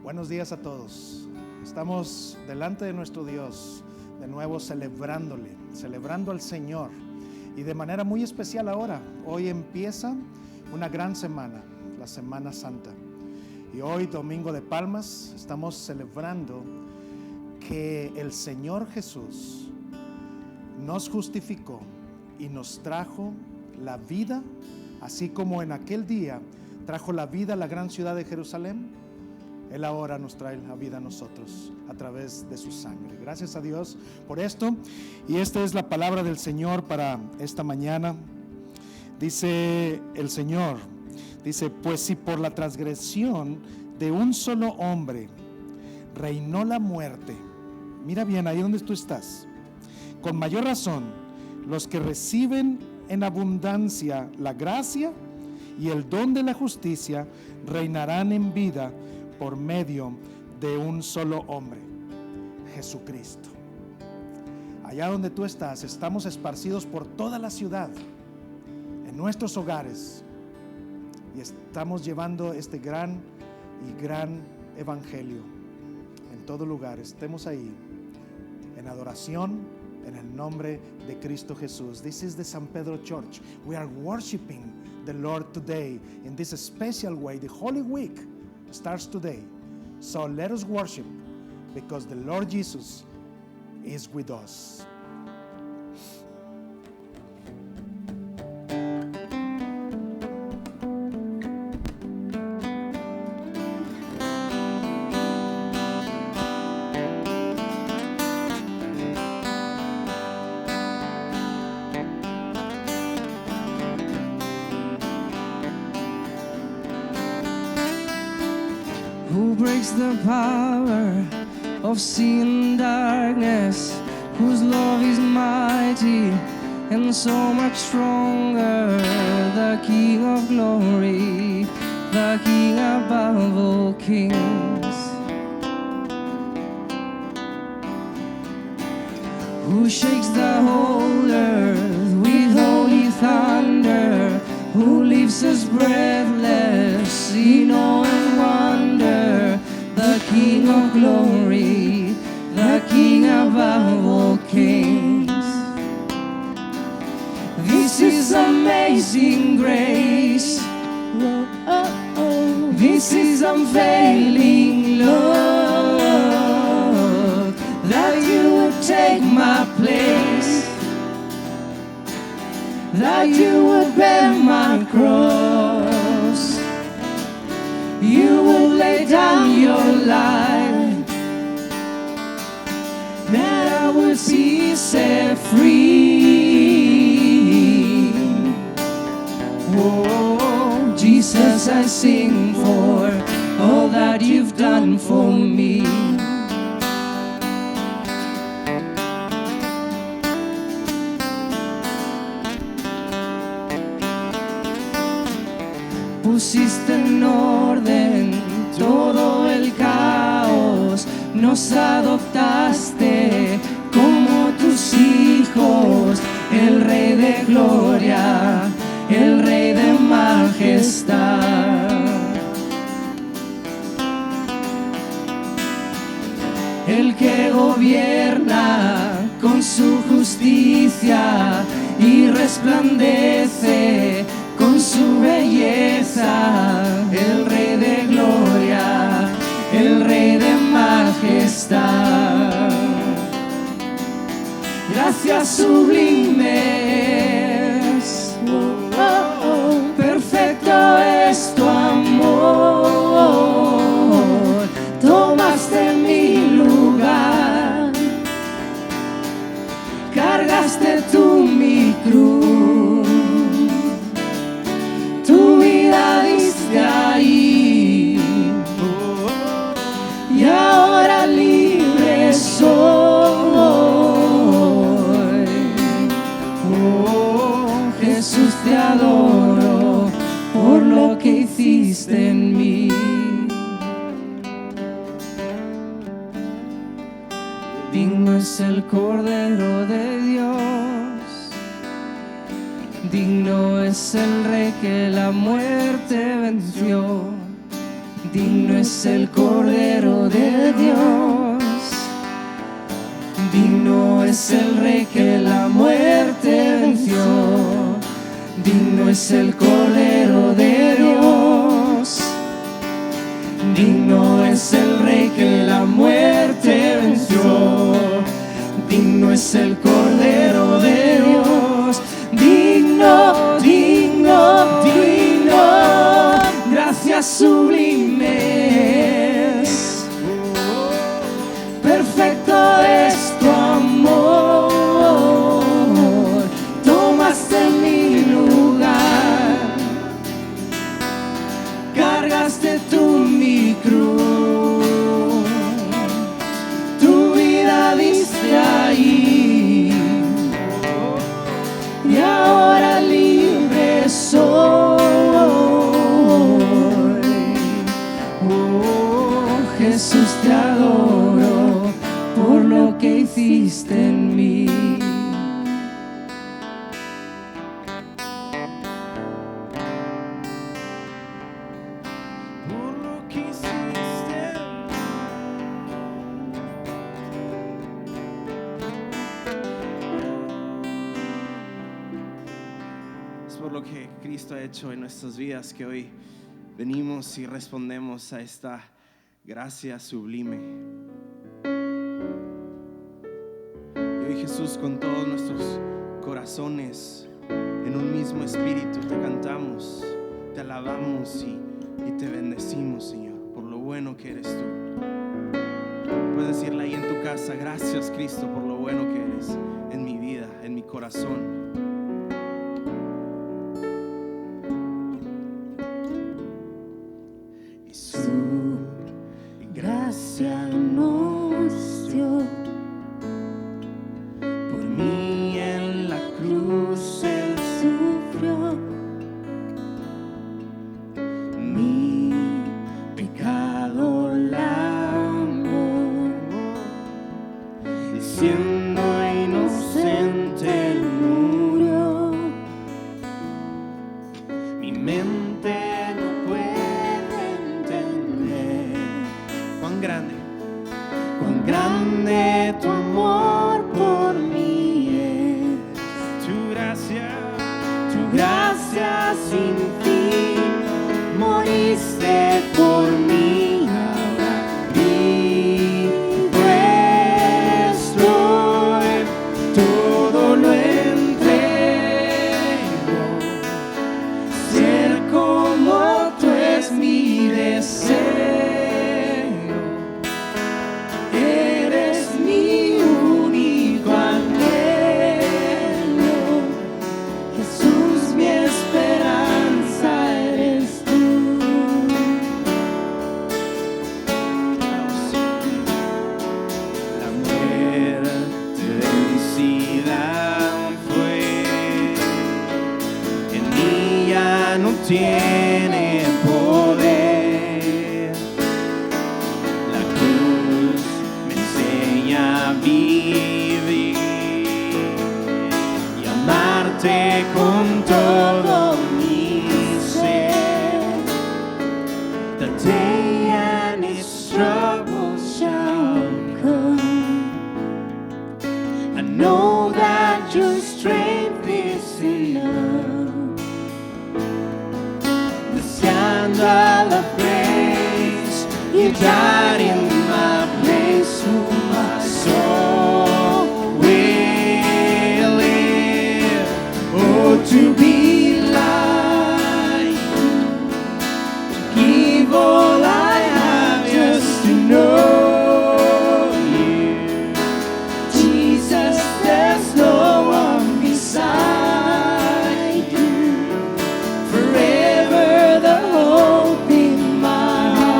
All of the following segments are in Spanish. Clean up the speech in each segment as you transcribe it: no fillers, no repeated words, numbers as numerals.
Buenos días a todos. Estamos delante de nuestro Dios, de nuevo celebrando al Señor. Y de manera muy especial ahora, hoy empieza una gran semana, la Semana Santa. Y hoy, Domingo de Palmas, estamos celebrando que el Señor Jesús nos justificó y nos trajo la vida, así como en aquel día trajo la vida a la gran ciudad de Jerusalén. Él ahora nos trae la vida a nosotros a través de su sangre. Gracias a Dios por esto. Y esta es la palabra del Señor para esta mañana. Dice el Señor, pues si por la transgresión de un solo hombre reinó la muerte, mira bien ahí donde tú estás, con mayor razón los que reciben en abundancia la gracia y el don de la justicia reinarán en vida por medio de un solo hombre, Jesucristo. Allá donde tú estás, estamos esparcidos por toda la ciudad, en nuestros hogares, y estamos llevando este gran evangelio en todo lugar. Estemos ahí en adoración en el nombre de Cristo Jesús. This is the San Pedro Church. We are worshiping the Lord today in this special way. The Holy Week starts today. So let us worship because the Lord Jesus is with us. Who breaks the power of sin and darkness, whose love is mighty and so much stronger, the King of glory, the King above all kings, who shakes the whole earth with holy thunder, who leaves us breathless in awe and wonder, the King of glory, the King above all kings. This is amazing grace. This is unfailing love, that you would take my place, that you would bear my cross, you would lay down your life, that I would be set free. Oh, Jesus, I sing for all that you've done for me. Pusiste en orden todo el caos, nos adoptaste como tus hijos, el Rey de gloria, el Rey de majestad, el que gobierna con su justicia y resplandece con su belleza, el Rey de gloria, el Rey de majestad. Gracias sublimes, perfecto es tu amor, tomaste mi lugar, cargaste tú mi cruz. Tu vida diste ahí, y ahora libre soy. Oh, Jesús, te adoro por lo que hiciste en mí. Digno es el Cordero de Dios, digno es el Rey que la muerte venció, Digno es el Cordero de Dios, digno es el Rey que la muerte venció, digno es el Cordero de Dios, digno es el Rey que la muerte venció, digno es el Cordero de Dios, digno, digno, digno, gracias sublimes, perfecto es tu amor, tomaste mi lugar, cargaste tú mi cruz, tu vida diste ahí, y ahora libre soy. Jesús, te adoro por lo que hiciste en mí. Por lo que hiciste Es por lo que Cristo ha hecho en nuestras vidas que hoy venimos y respondemos a esta gracia sublime. Y hoy, Jesús, con todos nuestros corazones en un mismo espíritu te cantamos, te alabamos y te bendecimos, Señor, por lo bueno que eres tú. Puedes decirle ahí en tu casa: gracias, Cristo, por lo bueno que eres en mi vida, en mi corazón. Gracia nos dio, por mí en la cruz Él sufrió, mi pecado lavó, siendo inocente Él murió, mi mente no puede entender cuán grande tu amor por mí es, tu gracia sin fin, moriste por mí, ahora vivo estoy, todo lo entrego, ser como tú es mi deseo. Tiene poder, la cruz me enseña a vivir y amarte con todo mi ser. The day and its troubles shall come, I know that your strength is enough. Of grace, you died in my place, oh my soul will live, oh to be like you, to give all I have just to know you, Jesus, there's no one beside you, forever the hope in my heart.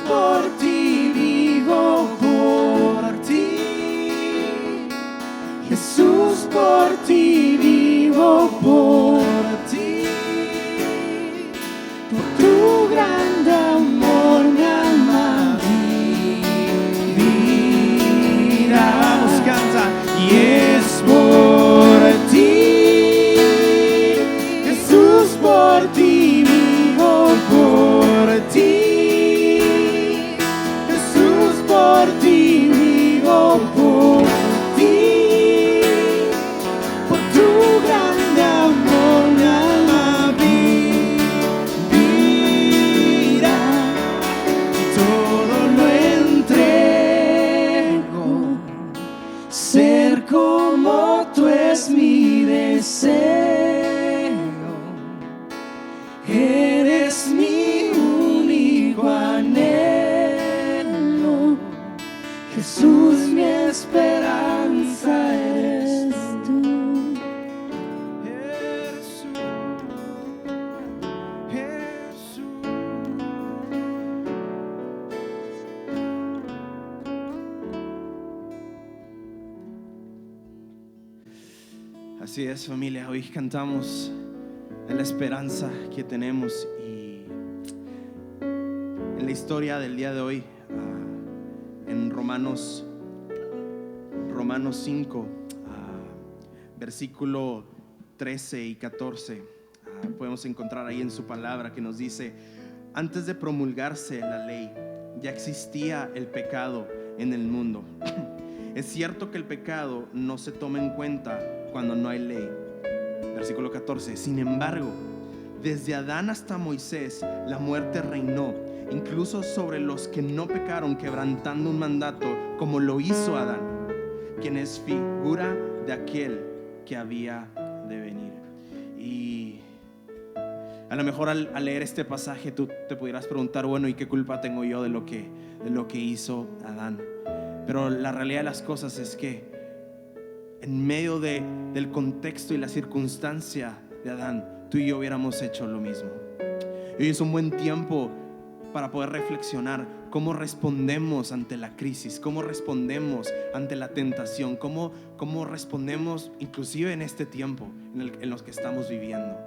por ti, vivo por ti. Jesús, por ti, vivo por ti. Por tu grande amor mi alma vivirá. Vamos, canta. Y es por ti, Jesús, por ti, vivo por ti. Jesús, por ti, vivo por ti. Por tu grande amor mi alma vivirá. Y todo lo entrego. Ser como tú es mi deseo. Eres mi único anhelo. Jesús, mi esperanza eres tú. Jesús, Jesús. Así es, familia, hoy cantamos de la esperanza que tenemos y en la historia del día de hoy, en Romanos 5, versículo 13 y 14, podemos encontrar ahí en su palabra que nos dice: antes de promulgarse la ley, ya existía el pecado en el mundo. Es cierto que el pecado no se toma en cuenta cuando no hay ley. Versículo 14: sin embargo, desde Adán hasta Moisés, la muerte reinó, incluso sobre los que no pecaron, quebrantando un mandato, como lo hizo Adán, quien es figura de aquel que había de venir. Y a lo mejor al leer este pasaje tú te pudieras preguntar: bueno, ¿y qué culpa tengo yo de lo que hizo Adán? Pero la realidad de las cosas es que en medio del contexto y la circunstancia de Adán, tú y yo hubiéramos hecho lo mismo. Y hoy es un buen tiempo para poder reflexionar cómo respondemos ante la crisis, cómo respondemos ante la tentación, cómo respondemos inclusive en este tiempo en los que estamos viviendo.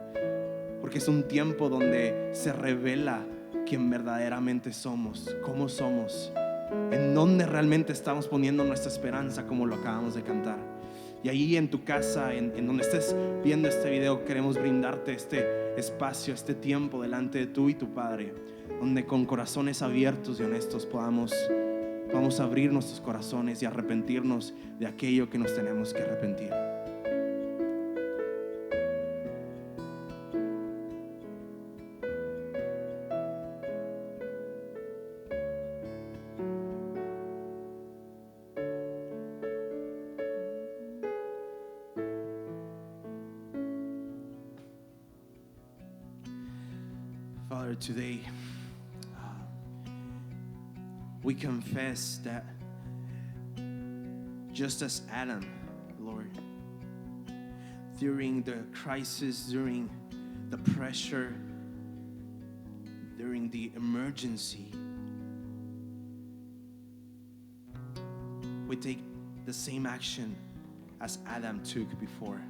Porque es un tiempo donde se revela quién verdaderamente somos, cómo somos, en dónde realmente estamos poniendo nuestra esperanza, como lo acabamos de cantar. Y ahí en tu casa, en donde estés viendo este video, queremos brindarte este espacio, este tiempo delante de tú y tu Padre, donde con corazones abiertos y honestos podamos abrir nuestros corazones y arrepentirnos de aquello que nos tenemos que arrepentir. Father, today we confess that just as Adam, Lord, during the crisis, during the pressure, during the emergency, we take the same action as Adam took before.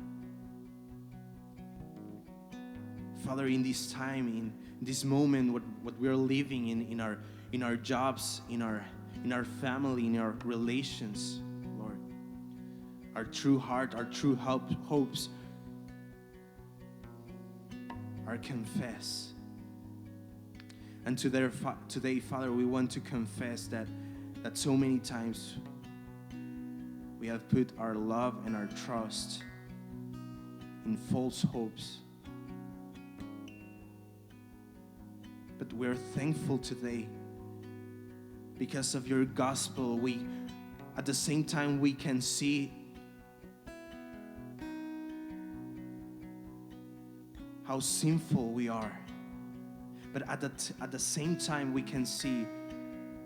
Father, in this time, in this moment, what we're living in our jobs, in our family, in our relations, Lord, our true heart, our true hopes are confessed. And today, Father, we want to confess that so many times we have put our love and our trust in false hopes. But we're thankful today because of your gospel. At the same time, we can see how sinful we are. But at the same time, we can see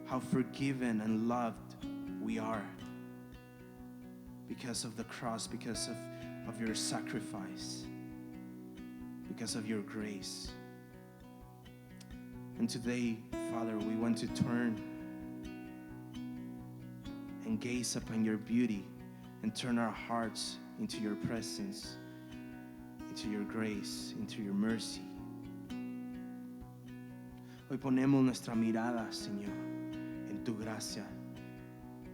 how forgiven and loved we are because of the cross, because of your sacrifice, because of your grace. And today, Father, we want to turn and gaze upon your beauty and turn our hearts into your presence, into your grace, into your mercy. Hoy ponemos nuestra mirada, Señor, en tu gracia,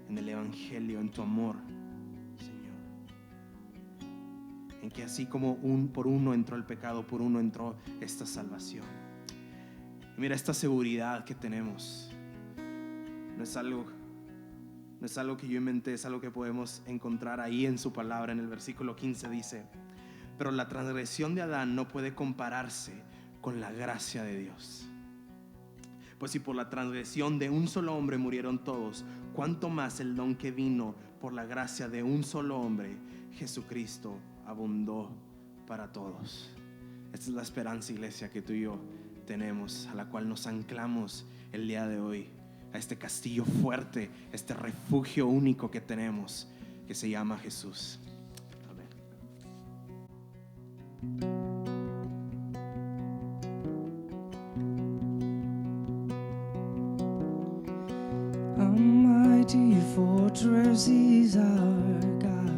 en el Evangelio, en tu amor, Señor. En que así como por uno entró el pecado, por uno entró esta salvación. Y mira, esta seguridad que tenemos no es algo que yo inventé, es algo que podemos encontrar ahí en su palabra. En el versículo 15 dice: pero la transgresión de Adán no puede compararse con la gracia de Dios. Pues si por la transgresión de un solo hombre murieron todos, cuánto más el don que vino por la gracia de un solo hombre, Jesucristo, abundó para todos. Esta es la esperanza, iglesia, que tú y yo tenemos, a la cual nos anclamos el día de hoy, a este castillo fuerte, este refugio único que tenemos, que se llama Jesús. Amén. A mighty fortress is our God,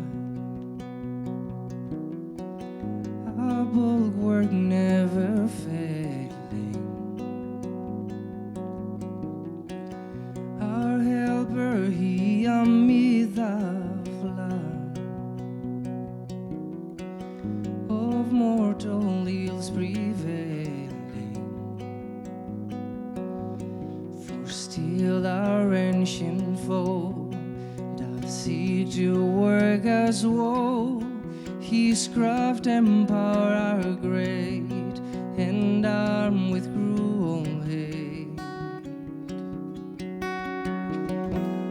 a bulwark never failing, our helper He amid the flood of mortal ills prevailing. For still our ancient foe doth seek to work us woe. His craft and power are great, and armed with cruel hate.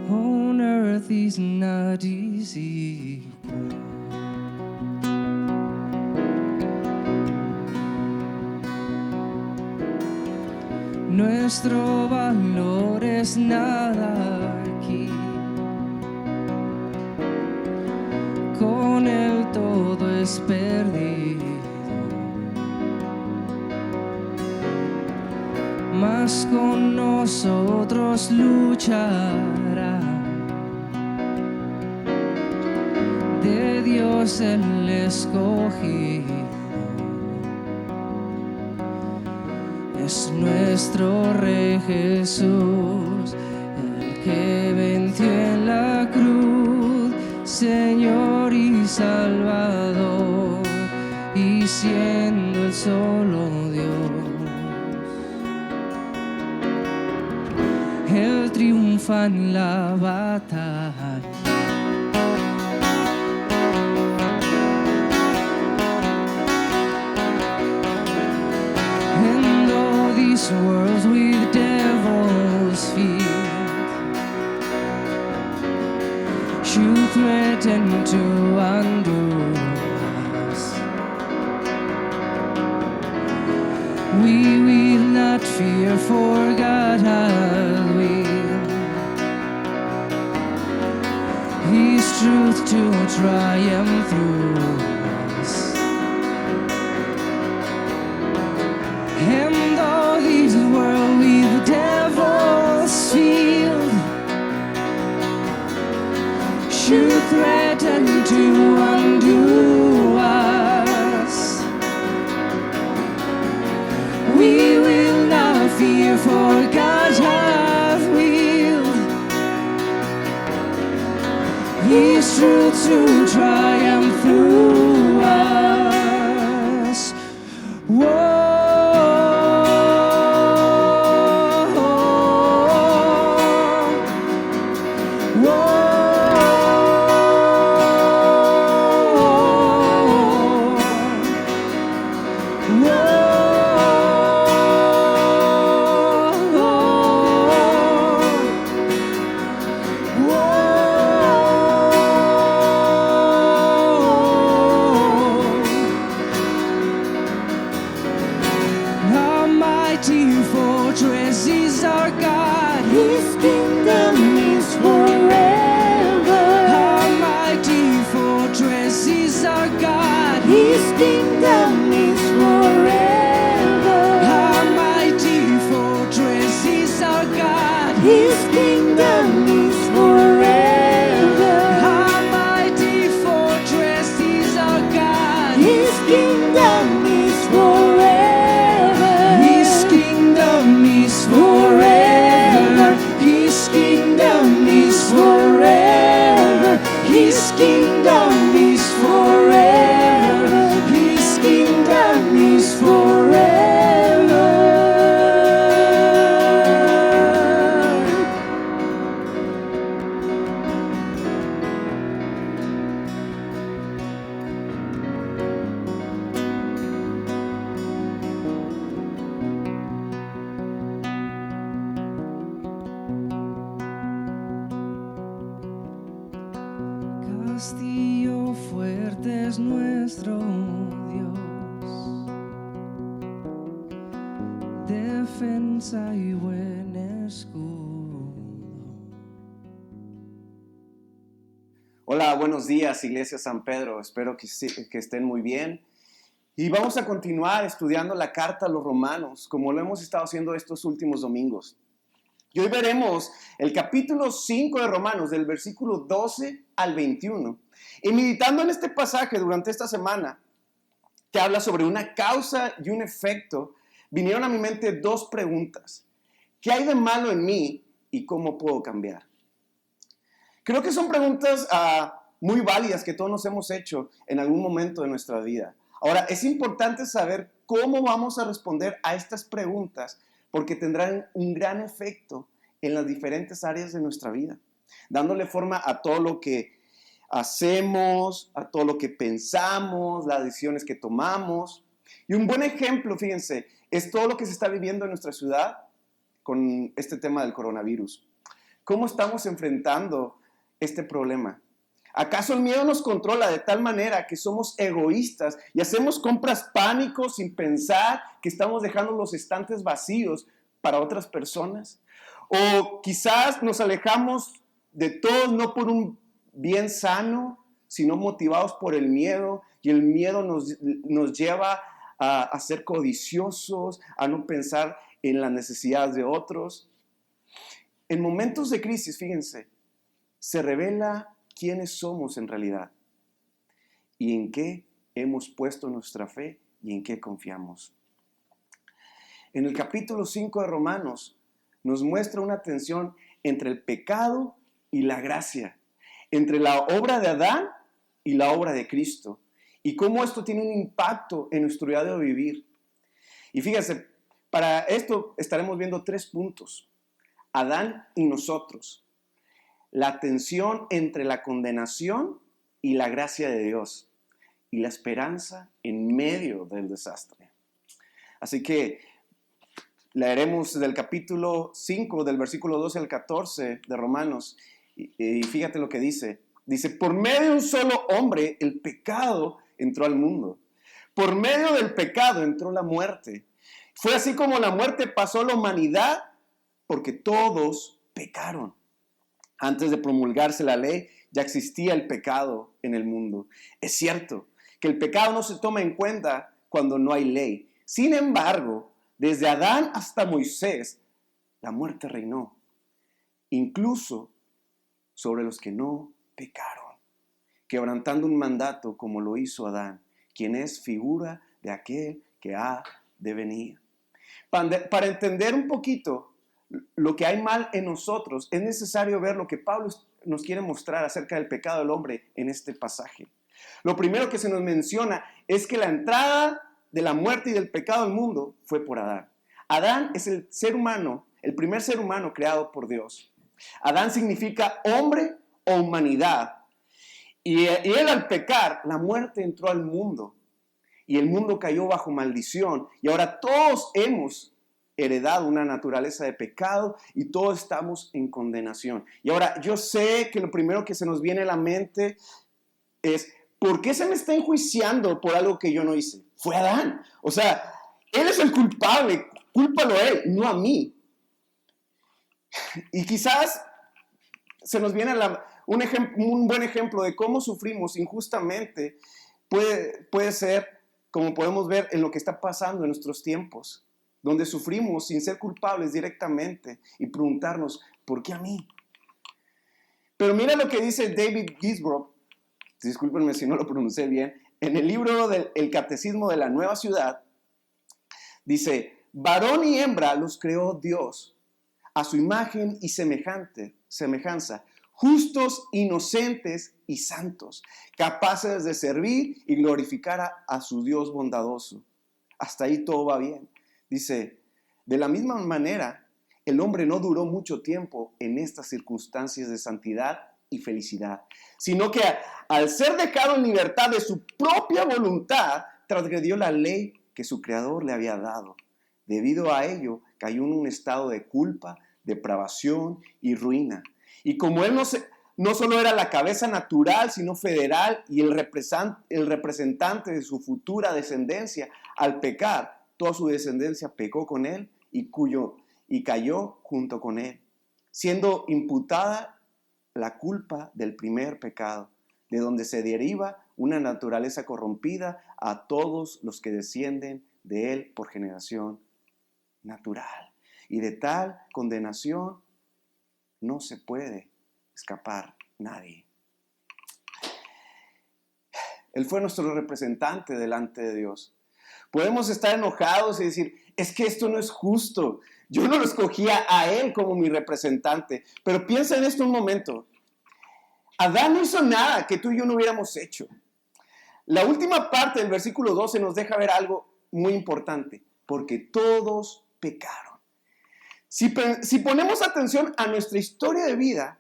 On earth is not easy. Nuestro valor es nada aquí, con él todo es perdido, mas con nosotros luchará, de Dios el escogido. Es nuestro Rey Jesús, el que venció en la cruz, Señor y Salvador, y siendo el solo Dios, Él triunfa en la batalla. These worlds with devils filled should threaten to undo us. We will not fear, for God hath willed His truth to triumph through us. And though this world with devils filled should threaten to undo us, we will not fear, for God hath willed His truth to triumph through us. Whoa. kingdom is forever. Our mighty fortress is our God. His kingdom is forever. His kingdom is forever. His kingdom is forever. His kingdom is forever. His kingdom is forever. Castillo fuerte es nuestro Dios, defensa y buen escudo. Hola, buenos días, Iglesia San Pedro. Espero que estén muy bien. Y vamos a continuar estudiando la carta a los Romanos, como lo hemos estado haciendo estos últimos domingos. Y hoy veremos el capítulo 5 de Romanos, del versículo 12 al 21. Y meditando en este pasaje durante esta semana, que habla sobre una causa y un efecto, vinieron a mi mente dos preguntas. ¿Qué hay de malo en mí y cómo puedo cambiar? Creo que son preguntas muy válidas que todos nos hemos hecho en algún momento de nuestra vida. Ahora, es importante saber cómo vamos a responder a estas preguntas, porque tendrán un gran efecto en las diferentes áreas de nuestra vida, dándole forma a todo lo que hacemos, a todo lo que pensamos, las decisiones que tomamos. Y un buen ejemplo, fíjense, es todo lo que se está viviendo en nuestra ciudad con este tema del coronavirus. ¿Cómo estamos enfrentando este problema? ¿Acaso el miedo nos controla de tal manera que somos egoístas y hacemos compras pánico sin pensar que estamos dejando los estantes vacíos para otras personas? O quizás nos alejamos de todos no por un bien sano, sino motivados por el miedo, y el miedo nos lleva a ser codiciosos, a no pensar en las necesidades de otros. En momentos de crisis, fíjense, se revela quiénes somos en realidad y en qué hemos puesto nuestra fe y en qué confiamos. En el capítulo 5 de Romanos nos muestra una tensión entre el pecado y la gracia, entre la obra de Adán y la obra de Cristo, y cómo esto tiene un impacto en nuestro diario de vivir. Y fíjense, para esto estaremos viendo 3 puntos: Adán y nosotros, la tensión entre la condenación y la gracia de Dios, y la esperanza en medio del desastre. Así que leeremos del capítulo 5, del versículo 12 al 14 de Romanos, y fíjate lo que dice. Dice: por medio de un solo hombre el pecado entró al mundo. Por medio del pecado entró la muerte. Fue así como la muerte pasó a la humanidad, porque todos pecaron. Antes de promulgarse la ley, ya existía el pecado en el mundo. Es cierto que el pecado no se toma en cuenta cuando no hay ley. Sin embargo, desde Adán hasta Moisés, la muerte reinó, incluso sobre los que no pecaron, quebrantando un mandato como lo hizo Adán, quien es figura de aquel que ha de venir. Para entender un poquito lo que hay mal en nosotros, es necesario ver lo que Pablo nos quiere mostrar acerca del pecado del hombre en este pasaje. Lo primero que se nos menciona es que la entrada de la muerte y del pecado al mundo fue por Adán. Adán es el ser humano, el primer ser humano creado por Dios. Adán significa hombre o humanidad. Y él, al pecar, la muerte entró al mundo. Y el mundo cayó bajo maldición. Y ahora todos hemos heredado una naturaleza de pecado y todos estamos en condenación. Y ahora yo sé que lo primero que se nos viene a la mente es: ¿por qué se me está enjuiciando por algo que yo no hice? Fue Adán. O sea, él es el culpable, cúlpalo a él, no a mí. Y quizás se nos viene un buen ejemplo de cómo sufrimos injustamente. Puede ser, como podemos ver en lo que está pasando en nuestros tiempos, donde sufrimos sin ser culpables directamente y preguntarnos: ¿Por qué a mí? Pero mira lo que dice David Gisbrough, discúlpenme si no lo pronuncié bien, en el libro del El Catecismo de la Nueva Ciudad, dice, varón y hembra los creó Dios a su imagen y semejanza, justos, inocentes y santos, capaces de servir y glorificar a su Dios bondadoso. Hasta ahí todo va bien. Dice, de la misma manera, el hombre no duró mucho tiempo en estas circunstancias de santidad y felicidad, sino que al ser dejado en libertad de su propia voluntad, transgredió la ley que su Creador le había dado. Debido a ello, cayó en un estado de culpa, depravación y ruina. Y como él no solo era la cabeza natural, sino federal y el representante de su futura descendencia, al pecar, toda su descendencia pecó con él y cayó junto con él, siendo imputada la culpa del primer pecado, de donde se deriva una naturaleza corrompida a todos los que descienden de él por generación natural. Y de tal condenación no se puede escapar nadie. Él fue nuestro representante delante de Dios. Podemos estar enojados y decir, es que esto no es justo. Yo no lo escogía a él como mi representante. Pero piensa en esto un momento. Adán no hizo nada que tú y yo no hubiéramos hecho. La última parte del versículo 12 nos deja ver algo muy importante. Porque todos pecaron. Si ponemos atención a nuestra historia de vida,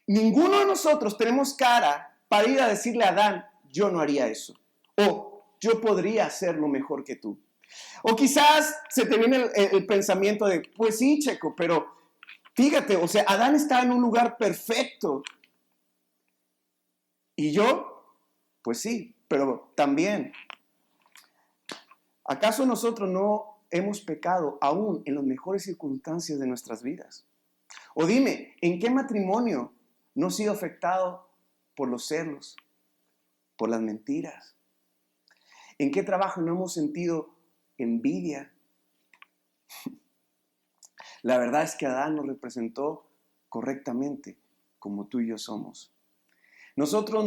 ninguno de nosotros tenemos cara para ir a decirle a Adán, yo no haría eso. O yo podría hacerlo mejor que tú. O quizás se te viene el pensamiento de, pues sí, Checo, pero fíjate, o sea, Adán está en un lugar perfecto. Y yo, pues sí, pero también. ¿Acaso nosotros no hemos pecado aún en las mejores circunstancias de nuestras vidas? O dime, ¿en qué matrimonio no has sido afectado por los celos, por las mentiras? ¿En qué trabajo no hemos sentido envidia? La verdad es que Adán nos representó correctamente como tú y yo somos. Nosotros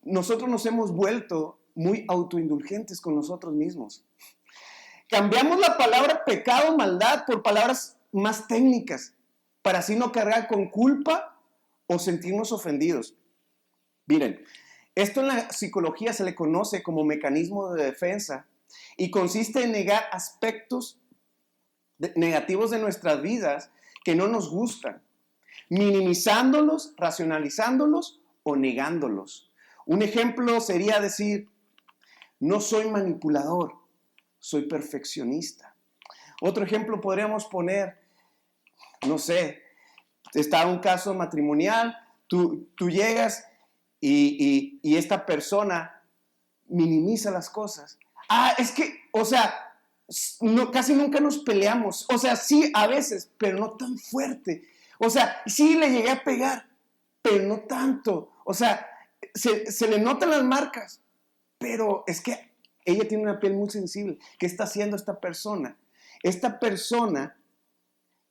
nos hemos vuelto muy autoindulgentes con nosotros mismos. Cambiamos la palabra pecado, maldad por palabras más técnicas para así no cargar con culpa o sentirnos ofendidos. Miren, esto en la psicología se le conoce como mecanismo de defensa y consiste en negar aspectos negativos de nuestras vidas que no nos gustan, minimizándolos, racionalizándolos o negándolos. Un ejemplo sería decir, no soy manipulador, soy perfeccionista. Otro ejemplo podríamos poner, no sé, está un caso matrimonial, tú llegas y esta persona minimiza las cosas. Es que, o sea, casi nunca nos peleamos. O sea, sí, a veces, pero no tan fuerte. O sea, sí le llegué a pegar, pero no tanto. O sea, se le notan las marcas, pero es que ella tiene una piel muy sensible. ¿Qué está haciendo esta persona? Esta persona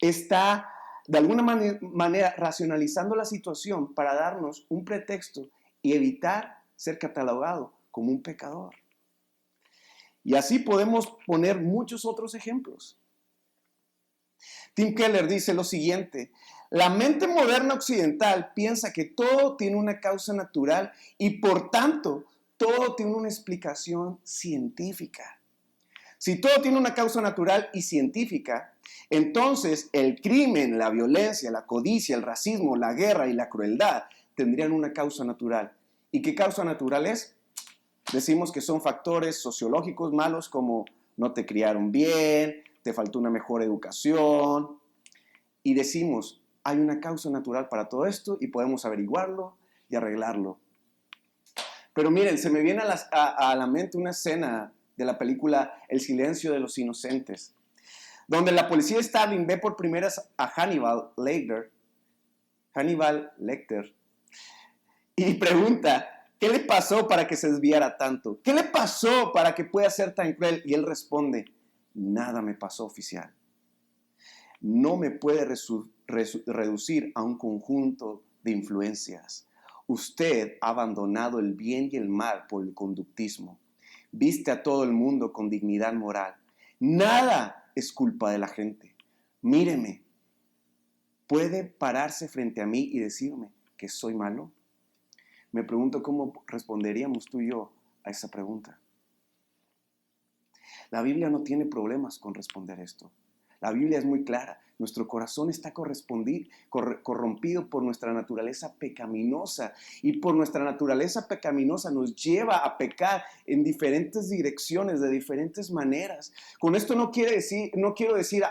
está de alguna manera racionalizando la situación para darnos un pretexto y evitar ser catalogado como un pecador. Y así podemos poner muchos otros ejemplos. Tim Keller dice lo siguiente: la mente moderna occidental piensa que todo tiene una causa natural y por tanto todo tiene una explicación científica. Si todo tiene una causa natural y científica, entonces el crimen, la violencia, la codicia, el racismo, la guerra y la crueldad tendrían una causa natural. ¿Y qué causa natural es? Decimos que son factores sociológicos malos como no te criaron bien, te faltó una mejor educación. Y decimos, hay una causa natural para todo esto y podemos averiguarlo y arreglarlo. Pero miren, se me viene a la mente una escena de la película El silencio de los inocentes, donde la policía Stalin ve por primera vez a Hannibal Lecter, y pregunta, ¿qué le pasó para que se desviara tanto? ¿Qué le pasó para que pueda ser tan cruel? Y él responde, nada me pasó, oficial. no me puede reducir a un conjunto de influencias. Usted ha abandonado el bien y el mal por el conductismo. Viste a todo el mundo con dignidad moral. Nada es culpa de la gente. Míreme. ¿Puede pararse frente a mí y decirme que soy malo? Me pregunto cómo responderíamos tú y yo a esa pregunta. La Biblia no tiene problemas con responder esto. La Biblia es muy clara. Nuestro corazón está corrompido por nuestra naturaleza pecaminosa, y por nuestra naturaleza pecaminosa nos lleva a pecar en diferentes direcciones, de diferentes maneras. Con esto no quiero decir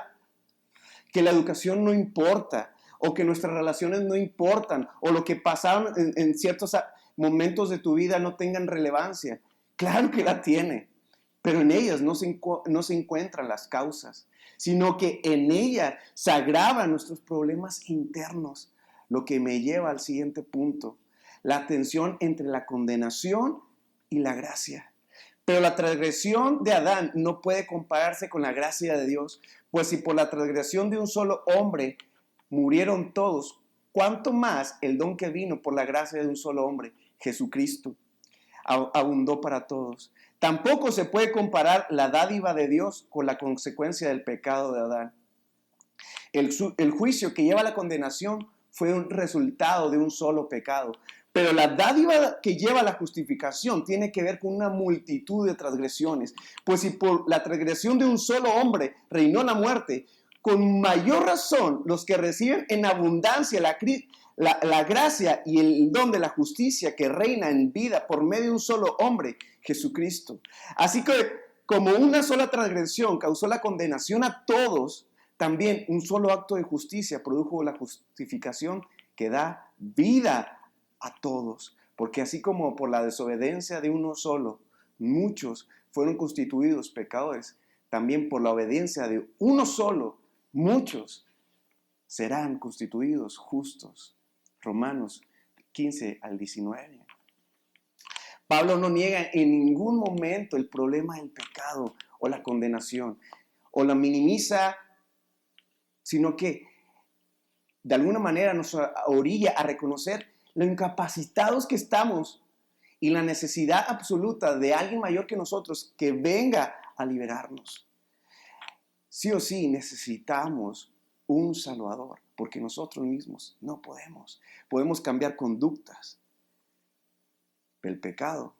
que la educación no importa, o que nuestras relaciones no importan, o lo que pasaron en ciertos momentos de tu vida no tengan relevancia. Claro que la tiene, pero en ellas no se encuentran las causas, sino que en ella se agravan nuestros problemas internos, lo que me lleva al siguiente punto: la tensión entre la condenación y la gracia. Pero la transgresión de Adán no puede compararse con la gracia de Dios, pues si por la transgresión de un solo hombre murieron todos, ¿cuánto más el don que vino por la gracia de un solo hombre, Jesucristo, abundó para todos? Tampoco se puede comparar la dádiva de Dios con la consecuencia del pecado de Adán. El juicio que lleva a la condenación fue un resultado de un solo pecado, pero la dádiva que lleva a la justificación tiene que ver con una multitud de transgresiones. Pues si por la transgresión de un solo hombre reinó la muerte, con mayor razón los que reciben en abundancia la gracia y el don de la justicia que reina en vida por medio de un solo hombre, Jesucristo. Así que como una sola transgresión causó la condenación a todos, también un solo acto de justicia produjo la justificación que da vida a todos. Porque así como por la desobediencia de uno solo muchos fueron constituidos pecadores, también por la obediencia de uno solo muchos serán constituidos justos. Romanos 15 al 19. Pablo no niega en ningún momento el problema del pecado o la condenación, o la minimiza, sino que de alguna manera nos orilla a reconocer lo incapacitados que estamos y la necesidad absoluta de alguien mayor que nosotros que venga a liberarnos. Sí o sí necesitamos un Salvador, porque nosotros mismos no podemos. Podemos cambiar conductas, pero el pecado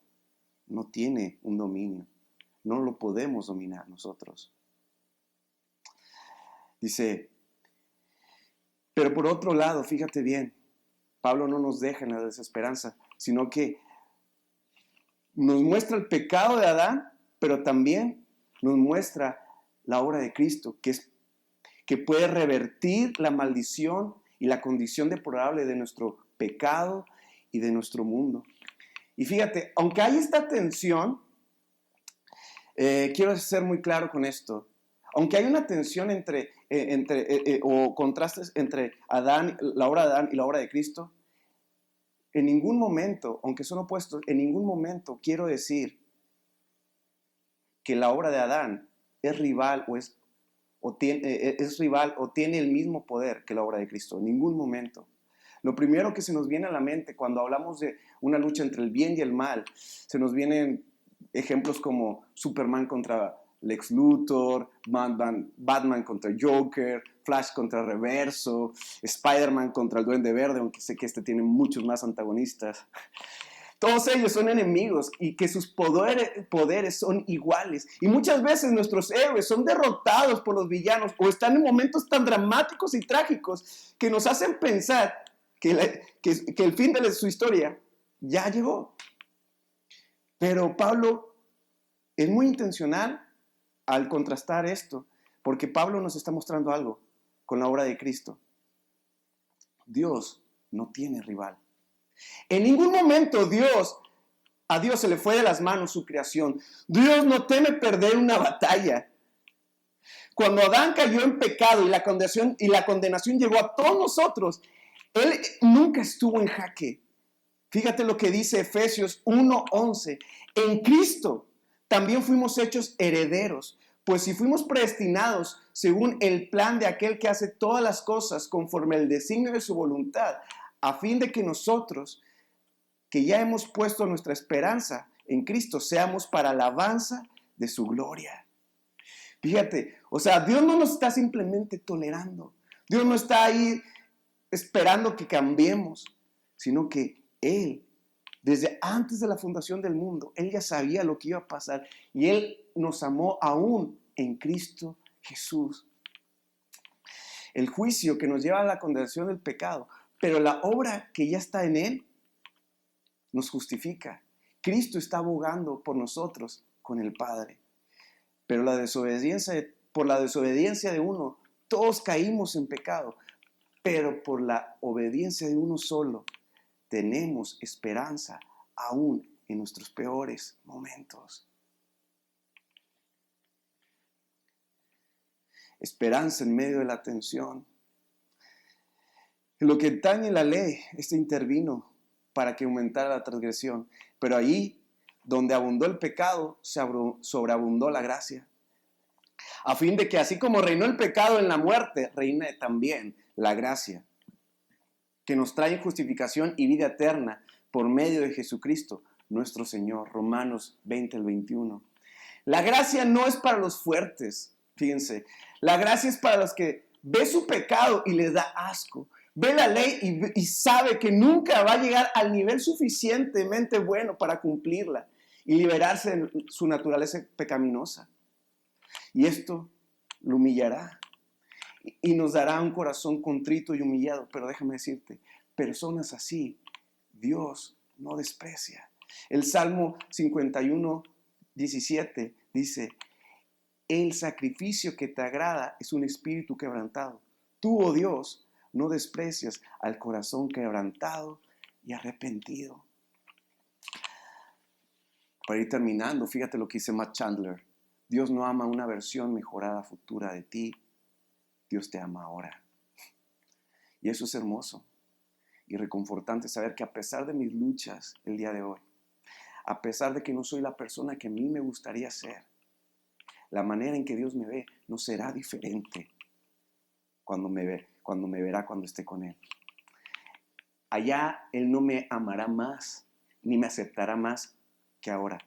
no tiene un dominio. No lo podemos dominar nosotros. Dice, pero por otro lado, fíjate bien, Pablo no nos deja en la desesperanza, sino que nos muestra el pecado de Adán, pero también nos muestra la obra de Cristo, que puede revertir la maldición y la condición deplorable de nuestro pecado y de nuestro mundo. Y fíjate, aunque hay esta tensión, quiero ser muy claro con esto. Aunque hay una tensión o contrastes entre la obra de Adán y la obra de Cristo, en ningún momento, aunque son opuestos, en ningún momento quiero decir que la obra de Adán es rival o tiene el mismo poder que la obra de Cristo. En ningún momento. Lo primero que se nos viene a la mente cuando hablamos de una lucha entre el bien y el mal, se nos vienen ejemplos como Superman contra Lex Luthor, Batman contra Joker, Flash contra Reverso, Spider-Man contra el Duende Verde, aunque sé que este tiene muchos más antagonistas. Todos ellos son enemigos y que sus poderes son iguales. Y muchas veces nuestros héroes son derrotados por los villanos o están en momentos tan dramáticos y trágicos que nos hacen pensar que el fin de su historia ya llegó. Pero Pablo es muy intencional al contrastar esto, porque Pablo nos está mostrando algo con la obra de Cristo. Dios no tiene rival. En ningún momento a Dios se le fue de las manos su creación. Dios no teme perder una batalla. Cuando Adán cayó en pecado y la condenación llegó a todos nosotros, Él nunca estuvo en jaque. Fíjate lo que dice Efesios 1:11. En Cristo también fuimos hechos herederos, Pues si fuimos predestinados según el plan de aquel que hace todas las cosas conforme al designio de su voluntad, a fin de que nosotros, que ya hemos puesto nuestra esperanza en Cristo, seamos para alabanza de su gloria. Fíjate, o sea, Dios no nos está simplemente tolerando. Dios no está ahí esperando que cambiemos, sino que Él, desde antes de la fundación del mundo, Él ya sabía lo que iba a pasar y Él nos amó aún en Cristo Jesús. El juicio que nos lleva a la condenación del pecado, pero la obra que ya está en Él nos justifica. Cristo está abogando por nosotros con el Padre. Pero por la desobediencia de uno, todos caímos en pecado. Pero por la obediencia de uno solo, tenemos esperanza aún en nuestros peores momentos. Esperanza en medio de la tensión. En lo que atañe la ley, intervino para que aumentara la transgresión. Pero allí, donde abundó el pecado, sobreabundó la gracia. A fin de que así como reinó el pecado en la muerte, reine también la gracia, que nos trae justificación y vida eterna por medio de Jesucristo, nuestro Señor. Romanos 20 al 21. La gracia no es para los fuertes, fíjense. La gracia es para los que ve su pecado y les da asco. Ve la ley y sabe que nunca va a llegar al nivel suficientemente bueno para cumplirla y liberarse de su naturaleza pecaminosa. Y esto lo humillará y nos dará un corazón contrito y humillado. Pero déjame decirte, personas así, Dios no desprecia. El Salmo 51, 17 dice: el sacrificio que te agrada es un espíritu quebrantado. Tú, oh Dios, no desprecias al corazón quebrantado y arrepentido. Para ir terminando, fíjate lo que dice Matt Chandler. Dios no ama una versión mejorada futura de ti. Dios te ama ahora. Y eso es hermoso y reconfortante saber que a pesar de mis luchas el día de hoy, a pesar de que no soy la persona que a mí me gustaría ser, la manera en que Dios me ve no será diferente cuando me verá cuando esté con Él. Allá Él no me amará más ni me aceptará más que ahora,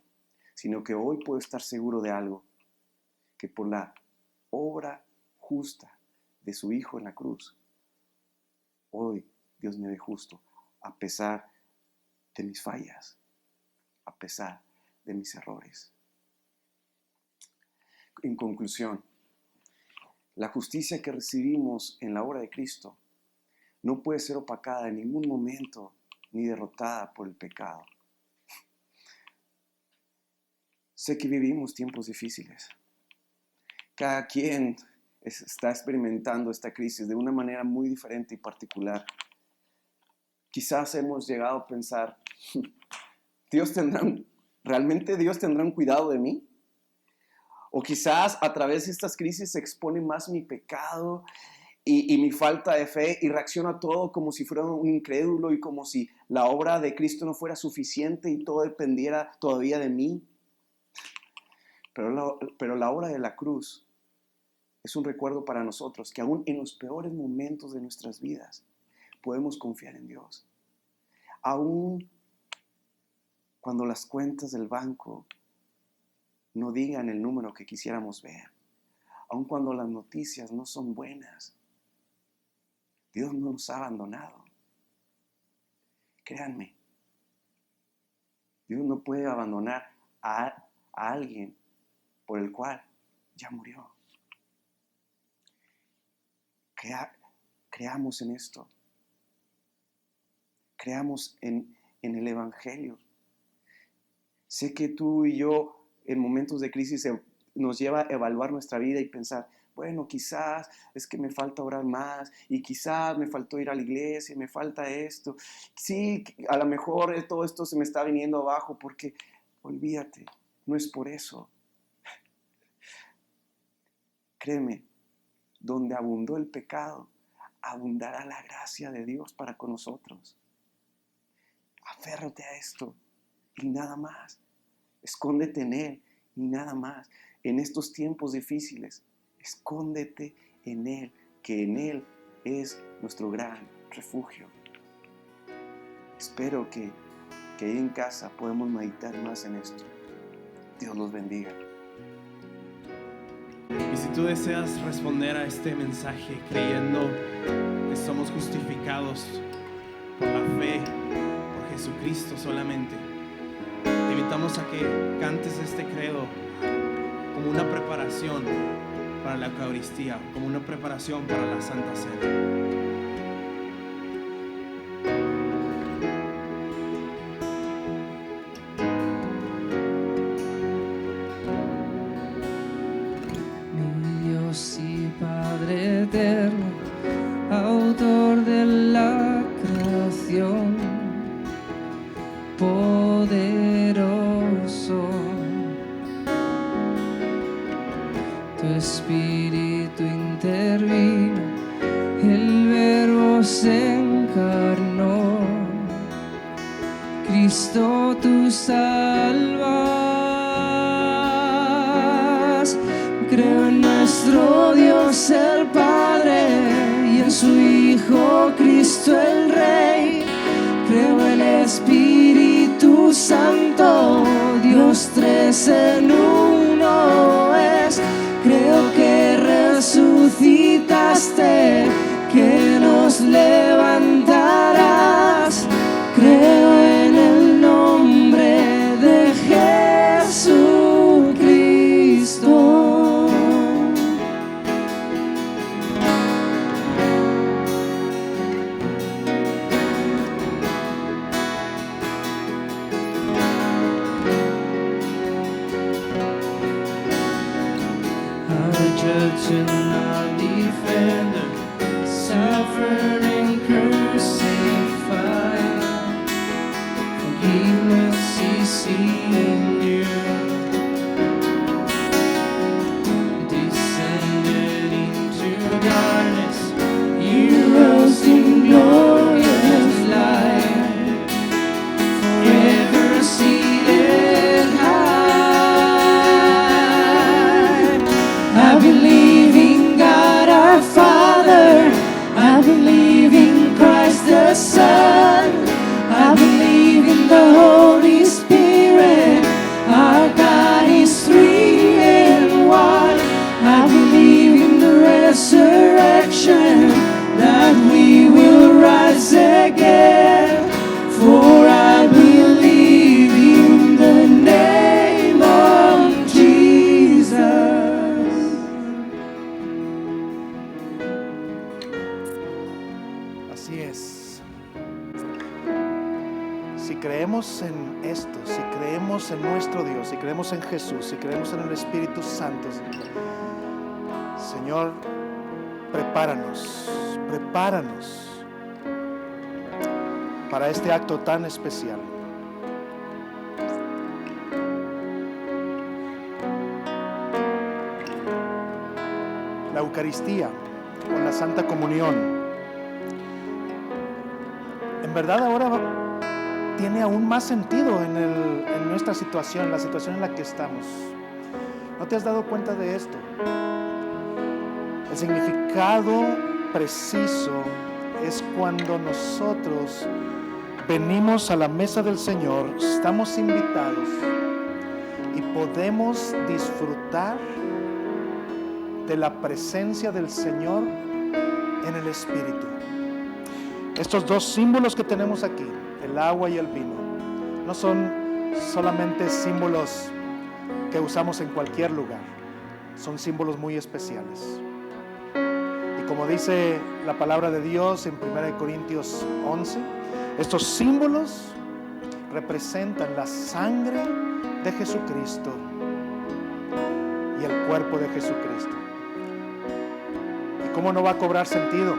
sino que hoy puedo estar seguro de algo, que por la obra justa de su Hijo en la cruz, hoy Dios me ve justo, a pesar de mis fallas, a pesar de mis errores. En conclusión, la justicia que recibimos en la obra de Cristo no puede ser opacada en ningún momento ni derrotada por el pecado. Sé que vivimos tiempos difíciles. Cada quien está experimentando esta crisis de una manera muy diferente y particular. Quizás hemos llegado a pensar, ¿realmente Dios tendrá un cuidado de mí? O quizás a través de estas crisis se expone más mi pecado y mi falta de fe y reacciono a todo como si fuera un incrédulo y como si la obra de Cristo no fuera suficiente y todo dependiera todavía de mí. Pero la obra de la cruz es un recuerdo para nosotros que aún en los peores momentos de nuestras vidas podemos confiar en Dios. Aún cuando las cuentas del banco no digan el número que quisiéramos ver, aun cuando las noticias no son buenas, Dios no nos ha abandonado. Créanme, Dios no puede abandonar a alguien por el cual ya murió. Creamos en esto. Creamos en el Evangelio. Sé que tú y yo en momentos de crisis nos lleva a evaluar nuestra vida y pensar, bueno, quizás es que me falta orar más y quizás me faltó ir a la iglesia, me falta esto. Sí, a lo mejor todo esto se me está viniendo abajo porque, olvídate, no es por eso. Créeme, donde abundó el pecado, abundará la gracia de Dios para con nosotros. Aférrate a esto y nada más. Escóndete en Él ni nada más. En estos tiempos difíciles, escóndete en Él, que en Él es nuestro gran refugio. Espero que ahí en casa podamos meditar más en esto. Dios los bendiga. Y si tú deseas responder a este mensaje creyendo que somos justificados por la fe, por Jesucristo solamente, te invitamos a que cantes este credo como una preparación para la Eucaristía, como una preparación para la Santa Cena. Padre eterno, autor de la creación, poderoso, tu espíritu intervino, el Verbo se encarnó, Cristo tú salvas. Creo en nuestro Dios el Padre y en su Hijo Cristo el Rey. Creo en el Espíritu Santo, Dios tres en uno es. Creo que resucitaste, que nos levantarás. Creo en el nombre de Jesucristo. Judge and our defender, suffered and crucified. Forgiveness is seen in you. Descended into darkness, you rose in glorious light. Forever seated high. I believe in God our Father, I believe in Christ the Son, I believe in the Holy Spirit, our God is three in one. I believe in the resurrection, that we will rise again, for I believe in the name of Jesus. Así es. Si creemos en esto, si creemos en nuestro Dios, si creemos en Jesús, si creemos en el Espíritu Santo, Señor, prepáranos para este acto tan especial. La Eucaristía con la Santa Comunión en verdad ahora tiene aún más sentido en nuestra situación, la situación en la que estamos. ¿No te has dado cuenta de esto? El significado preciso es cuando nosotros venimos a la mesa del Señor, estamos invitados y podemos disfrutar de la presencia del Señor en el Espíritu. Estos dos símbolos que tenemos aquí, el agua y el vino, no son solamente símbolos que usamos en cualquier lugar, son símbolos muy especiales. Y como dice la palabra de Dios en 1 Corintios 11, estos símbolos representan la sangre de Jesucristo y el cuerpo de Jesucristo. ¿Y cómo no va a cobrar sentido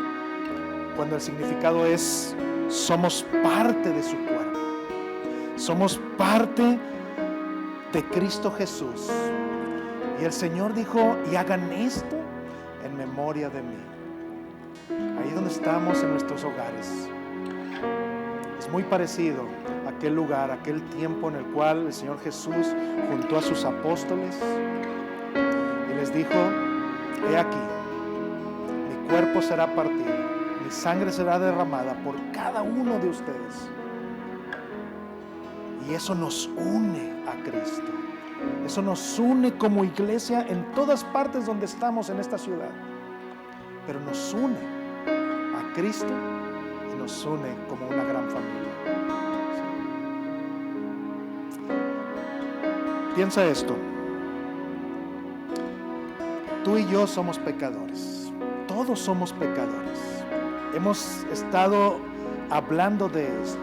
cuando el significado es: somos parte de su cuerpo, somos parte de Cristo Jesús? Y el Señor dijo: y hagan esto en memoria de mí. Ahí donde estamos en nuestros hogares, es muy parecido a aquel lugar, aquel tiempo en el cual el Señor Jesús juntó a sus apóstoles y les dijo: he aquí, mi cuerpo será partido, mi sangre será derramada por cada uno de ustedes. Y eso nos une a Cristo. Eso nos une como iglesia en todas partes donde estamos en esta ciudad. Pero nos une a Cristo y nos une como una gran familia. Piensa esto. Tú y yo somos pecadores. Todos somos pecadores. Hemos estado hablando de esto.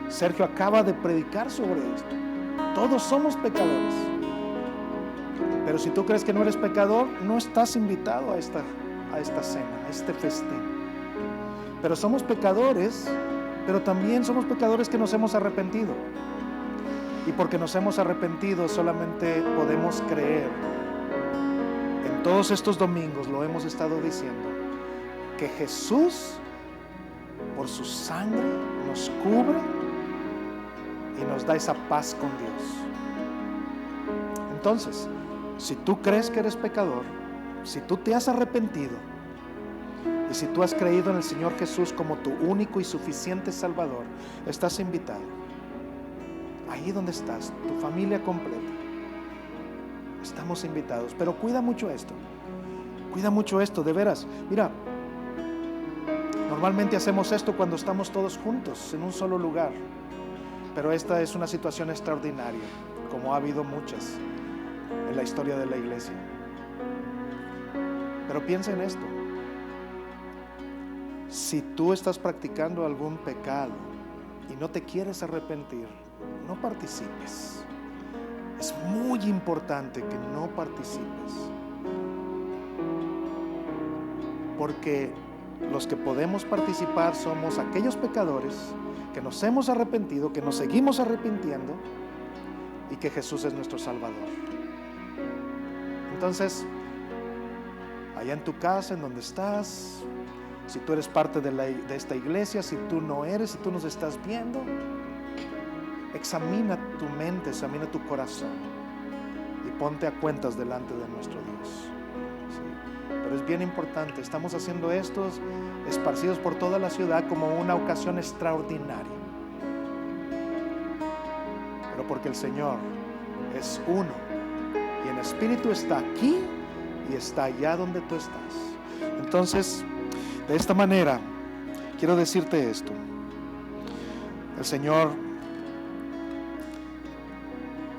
Sergio acaba de predicar sobre esto. Todos somos pecadores. Pero si tú crees que no eres pecador, no estás invitado a esta cena, a este festín. Pero somos pecadores, pero también somos pecadores que nos hemos arrepentido. Y porque nos hemos arrepentido, solamente podemos creer. En todos estos domingos lo hemos estado diciendo, que Jesús, por su sangre, nos cubre y nos da esa paz con Dios. Entonces, si tú crees que eres pecador, si tú te has arrepentido y si tú has creído en el Señor Jesús como tu único y suficiente Salvador, estás invitado. Ahí donde estás, tu familia completa, estamos invitados. Pero cuida mucho esto, de veras. Mira, normalmente hacemos esto cuando estamos todos juntos en un solo lugar. Pero esta es una situación extraordinaria, como ha habido muchas en la historia de la iglesia. Pero piensa en esto. Si tú estás practicando algún pecado y no te quieres arrepentir, no participes. Es muy importante que no participes. Porque los que podemos participar somos aquellos pecadores que nos hemos arrepentido, que nos seguimos arrepintiendo y que Jesús es nuestro Salvador. Entonces, allá en tu casa, en donde estás, si tú eres parte de esta iglesia, si tú no eres, si tú nos estás viendo, examina tu mente, examina tu corazón y ponte a cuentas delante de nuestro Dios. ¿Sí? Pero es bien importante, estamos haciendo estos esparcidos por toda la ciudad como una ocasión extraordinaria. Pero porque el Señor es uno y en espíritu está aquí y está allá donde tú estás. Entonces, de esta manera, quiero decirte esto. El Señor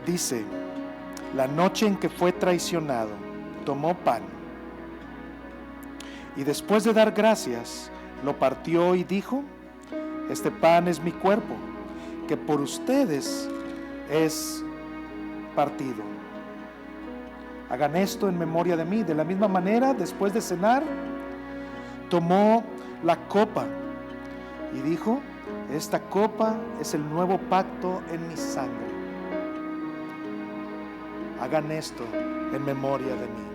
dice: la noche en que fue traicionado, tomó pan y después de dar gracias, lo partió y dijo: este pan es mi cuerpo, que por ustedes es partido. Hagan esto en memoria de mí. De la misma manera, después de cenar, tomó la copa y dijo: esta copa es el nuevo pacto en mi sangre. Hagan esto en memoria de mí.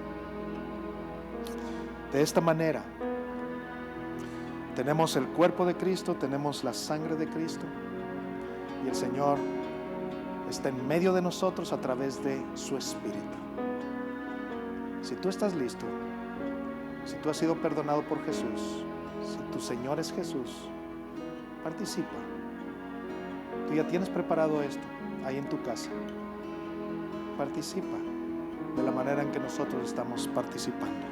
De esta manera, tenemos el cuerpo de Cristo, tenemos la sangre de Cristo, y el Señor está en medio de nosotros a través de su Espíritu. Si tú estás listo, si tú has sido perdonado por Jesús, si tu Señor es Jesús, participa. Tú ya tienes preparado esto ahí en tu casa. Participa de la manera en que nosotros estamos participando.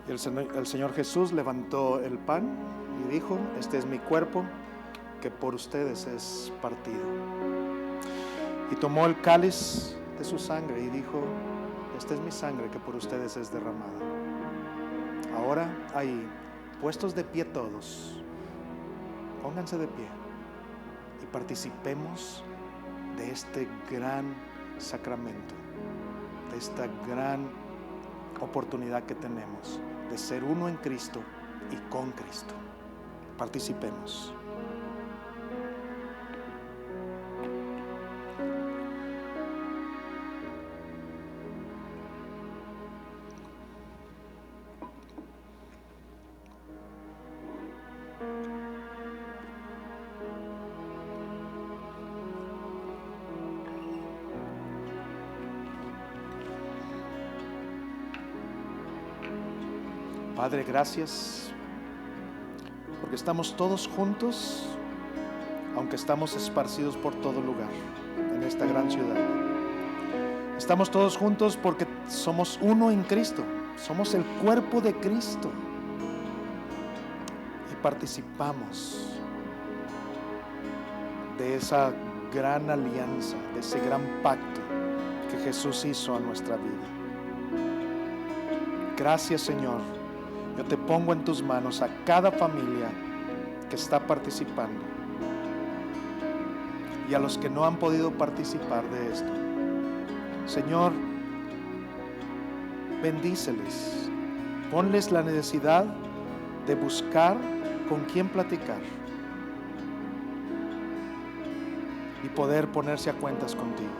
Y el Señor Jesús levantó el pan y dijo: este es mi cuerpo, que por ustedes es partido. Y tomó el cáliz de su sangre y dijo: esta es mi sangre, que por ustedes es derramada. Ahora, ahí, puestos de pie todos, pónganse de pie y participemos de este gran sacramento, de esta gran oportunidad que tenemos de ser uno en Cristo y con Cristo. Participemos. Padre, gracias porque estamos todos juntos, aunque estamos esparcidos por todo lugar en esta gran ciudad. Estamos todos juntos porque somos uno en Cristo, somos el cuerpo de Cristo y participamos de esa gran alianza, de ese gran pacto que Jesús hizo a nuestra vida. Gracias, Señor. Yo te pongo en tus manos a cada familia que está participando y a los que no han podido participar de esto. Señor, bendíceles, ponles la necesidad de buscar con quién platicar y poder ponerse a cuentas contigo.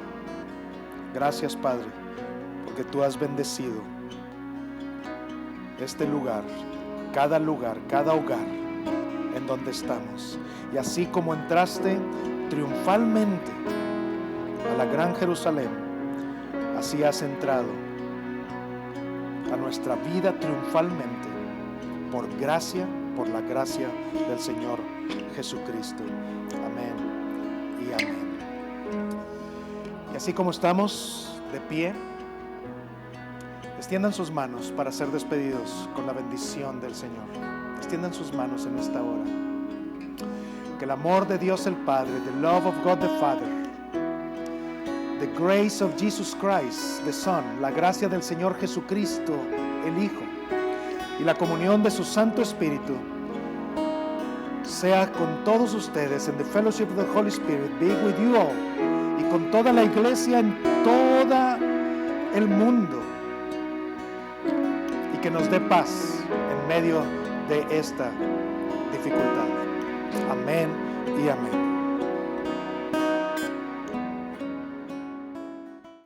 Gracias, Padre, porque tú has bendecido este lugar, cada hogar en donde estamos. Y así como entraste triunfalmente a la gran Jerusalén, así has entrado a nuestra vida triunfalmente por la gracia del Señor Jesucristo. Amén y amén. Y así como estamos de pie, extiendan sus manos para ser despedidos con la bendición del Señor. Extiendan sus manos en esta hora. Que el amor de Dios el Padre, the love of God the Father, the grace of Jesus Christ, the Son, la gracia del Señor Jesucristo, el Hijo, y la comunión de su Santo Espíritu, sea con todos ustedes en the fellowship of the Holy Spirit, be with you all, y con toda la iglesia en todo el mundo, que nos dé paz en medio de esta dificultad. Amén y amén.